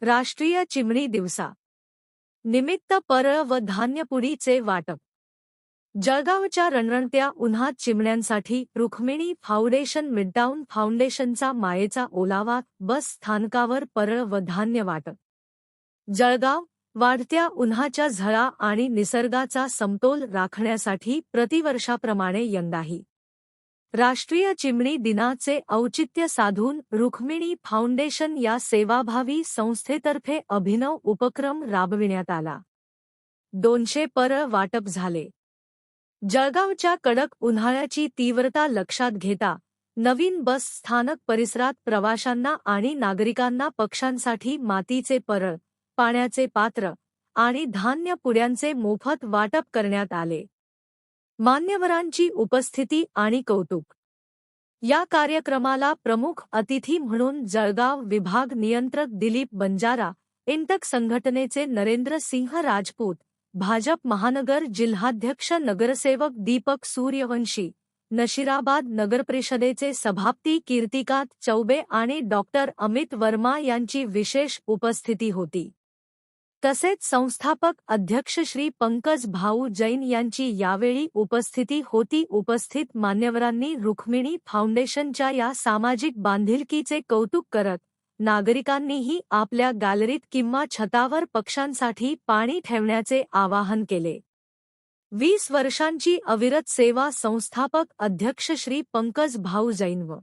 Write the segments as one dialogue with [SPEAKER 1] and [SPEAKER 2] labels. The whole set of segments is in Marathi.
[SPEAKER 1] राष्ट्रीय चिमणी दिवसा निमित्त परळ व धान्यपुडीचे वाटप। जळगावच्या रणरणत्या उन्हात चिमण्यांसाठी रुक्मिणी फाउंडेशन मिडटाउन फाउंडेशनचा मायेचा ओलावा बस स्थानकावर परळ व धान्य वाटप। जळगाव वाढत्या उन्हाच्या झळा आणि निसर्गाचा समतोल राखण्यासाठी प्रतिवर्षाप्रमाणे यंदाही राष्ट्रीय चिमणी दिनाचे औचित्य साधून रुक्मिणी फाउंडेशन या सेवाभावी संस्थेतर्फे अभिनव उपक्रम राबविण्यात आला। 200 परळ वाटप झाले। जळगावच्या कडक उन्हाळ्याची तीव्रता लक्षात घेता नवीन बस स्थानक परिसरात प्रवाशांना आणि नागरिकांना पक्ष्यांसाठी मातीचे परळ, पाण्याचे पात्र आणि धान्य पुड्यांचे मोफत वाटप करण्यात आले। मान्यवरांची उपस्थिती आणि कौतुक। या कार्यक्रमाला प्रमुख अतिथी म्हणून जळगाव विभाग नियंत्रक दिलीप बंजारा, इंटक संघटनेचे नरेंद्र सिंह राजपूत, भाजप महानगर जिल्हाध्यक्ष नगरसेवक दीपक सूर्यवंशी, नशिराबाद नगरपरिषदेचे सभापती कीर्तिकांत चौबे आणि डॉक्टर अमित वर्मा यांची विशेष उपस्थिती होती। तसेच संस्थापक अध्यक्ष श्री पंकज भाऊ जैन यांची यावेळी उपस्थिती होती। उपस्थित मान्यवरांनी रुक्मिणी फाउंडेशनच्या या सामाजिक बांधिलकीचे कौतुक करत नागरिकांनीही आपल्या गॅलरीत किंवा छतावर पक्ष्यांसाठी पाणी ठेवण्याचे आवाहन केले। 20 वर्षांची अविरत सेवा संस्थापक अध्यक्ष श्री पंकज भाऊ जैन व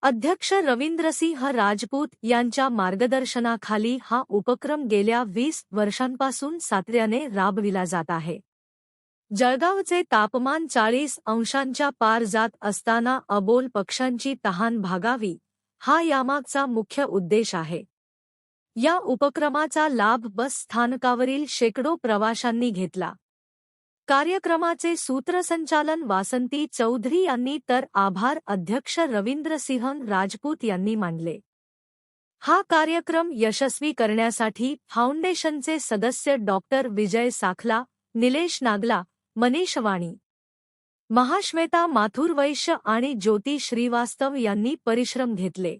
[SPEAKER 1] अध्यक्ष रवींद्रसिंह राजपूत यांच्या मार्गदर्शनाखाली हा उपक्रम गेल्या 20 वर्षांपासून सातत्याने राबविला जात आहे। जळगावचे तापमान 40 अंशांच्या पार जात असताना अबोल पक्ष्यांची तहान भागावी, हा यामागचा मुख्य उद्देश आहे। या उपक्रमाचा लाभ बस स्थानकावरील शेकडो प्रवाशांनी घेतला। कार्यक्रमाचे सूत्रसंचालन वासंती चौधरी यांनी तर आभार अध्यक्ष रवींद्रसिंह राजपूत यांनी मानले। हा कार्यक्रम यशस्वी करण्यासाठी फाउंडेशनचे सदस्य डॉक्टर विजय साखला, निलेश नागला, मनीष वाणी, महाश्वेता माथुर-वैश्य आणि ज्योती श्रीवास्तव यांनी परिश्रम घेतले।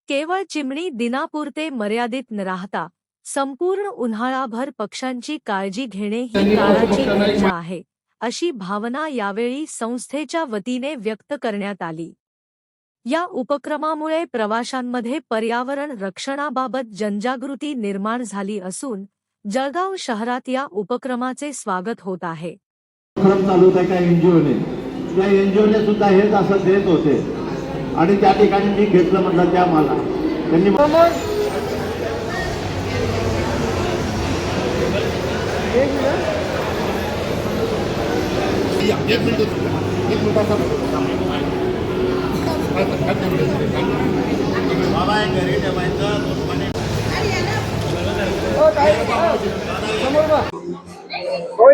[SPEAKER 1] केवळ चिमणी दिनापुरते मर्यादित न राहता संपूर्ण उन्हाळाभर पक्ष्यांची काळजी घेणे ही काळाची गरज आहे, अशी भावना यावेळी संस्थेच्या वतीने व्यक्त करण्यात आली। या उपक्रमामुळे प्रवाशांमध्ये पर्यावरण रक्षणाबाबत जनजागृती निर्माण झाली असून जळगाव शहरात या उपक्रमाचे स्वागत होत आहे।
[SPEAKER 2] उपक्रम चालू होता एका एनजीओने, त्या एनजीओने सुद्धा हेच असं देत होते आणि त्या ठिकाणी मी घेतलं म्हटलं त्या मला त्यांनी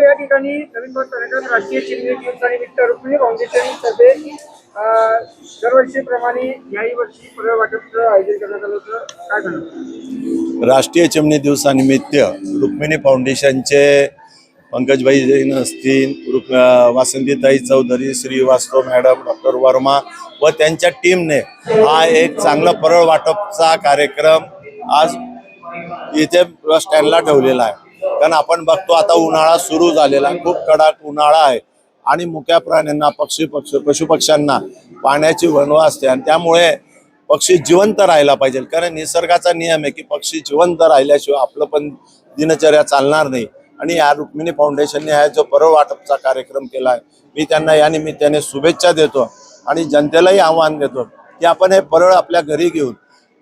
[SPEAKER 3] या ठिकाणी नवीन बस स्थानकात राष्ट्रीय चिमणी दिवसानिमित्त रुक्मिणी फाउंडेशन तर्फे दरवर्षीप्रमाणे याही वर्षी परळ वाटपचं आयोजन करण्यात आलं होतं। काय सांगणार?
[SPEAKER 4] राष्ट्रीय चिमणी दिवसानिमित्त रुक्मिणी फाउंडेशनचे पंकजभाई जैन असतील, वासंतीताई चौधरी, श्रीवास्तव मॅडम, डॉक्टर वर्मा व त्यांच्या टीमने हा एक चांगला परळ वाटपचा कार्यक्रम आज इथे बस स्टँडला ठेवलेला आहे। कारण आपण बघतो आता उन्हाळा सुरू झालेला आहे, खूप कडक उन्हाळा आहे आणि मुक्या प्राण्यांना पशुपक्ष्यांना पाण्याची वणवा असते आणि त्यामुळे पक्षी जिवंत राहायला पाहिजे। कारण निसर्गाचा नियम आहे की पक्षी जिवंत राहिल्याशिवाय आपलं पण दिनचर्या चालणार नाही। आणि या रुक्मिणी फाउंडेशनने हा जो परळ वाटपचा कार्यक्रम केला आहे, मी त्यांना या निमित्ताने शुभेच्छा देतो आणि जनतेलाही आव्हान देतो की आपण हे परळ आपल्या घरी घेऊन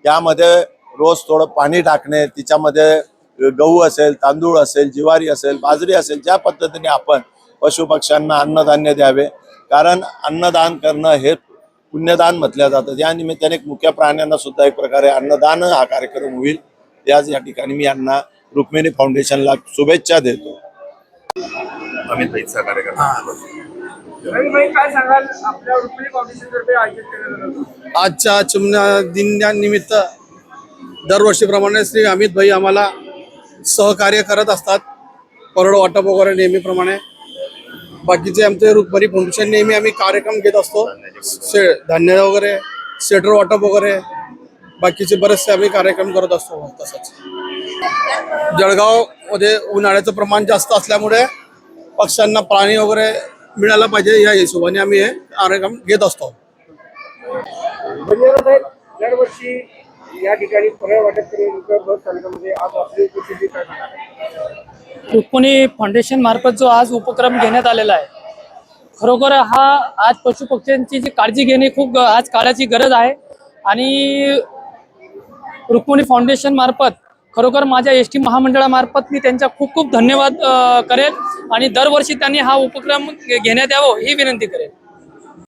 [SPEAKER 4] त्यामध्ये रोज थोडं पाणी टाकणे, तिच्यामध्ये गहू असेल, तांदूळ असेल, ज्वारी असेल, बाजरी असेल, ज्या पद्धतीने आपण पशुपक्ष्यांना अन्नधान्य द्यावे। कारण अन्नदान करणं हे पुण्यदान म्हटलं जातं। या निमित्ताने मुक्या प्राण्यांना सुद्धा एक प्रकारे अन्नदान हा कार्यक्रम होईल। त्याच या ठिकाणी मी यांना रुक्मिणी फाउंडेशनला शुभेच्छा देतो।
[SPEAKER 5] अमित भाईचा कार्यक्रम
[SPEAKER 3] काय सांगाल आपल्या रुक्मिणी फाउंडेशनतर्फे आयोजित करण्यात आलं?
[SPEAKER 6] आजच्या चिमण्या दिनानिमित्त दरवर्षीप्रमाणे श्री अमित भाई आम्हाला सहकार्य करत असतात परळ वाटप वगैरे नेहमीप्रमाणे। बाकीचे आमचे रुक्मिणी फाउंडेशन नेहमी आम्ही कार्यक्रम घेत असतो, धान्य वगैरे, स्वेटर वाटप वगैरे बाकीचे बरेचसे आम्ही कार्यक्रम करत असतो. तसंच जळगावमध्ये उन्हाळ्याचं प्रमाण जास्त असल्यामुळे पक्ष्यांना पाणी वगैरे मिळायला पाहिजे या हिशोबाने आम्ही हे कार्यक्रम घेत असतो.
[SPEAKER 3] बंजारा साहेब, दरवर्षी या ठिकाणी फळं वाटप करून बस स्थानकामध्ये आज आपली उपस्थिती काय म्हणणार?
[SPEAKER 7] रुक्मिणी फाउंडेशन मार्फत जो आज उपक्रम घेण्यात आलेला आहे, खरोखर हा आज पशुपक्ष्यांची जी काळजी घेणे खूप आज काळाची गरज आहे. आणि रुक्मिणी फाउंडेशन मार्फत खरोखर माझ्या एस टी महामंडळामार्फत मी त्यांचा खूप खूप धन्यवाद करेन आणि दरवर्षी त्यांनी हा उपक्रम घेण्यात यावं ही विनंती करेन.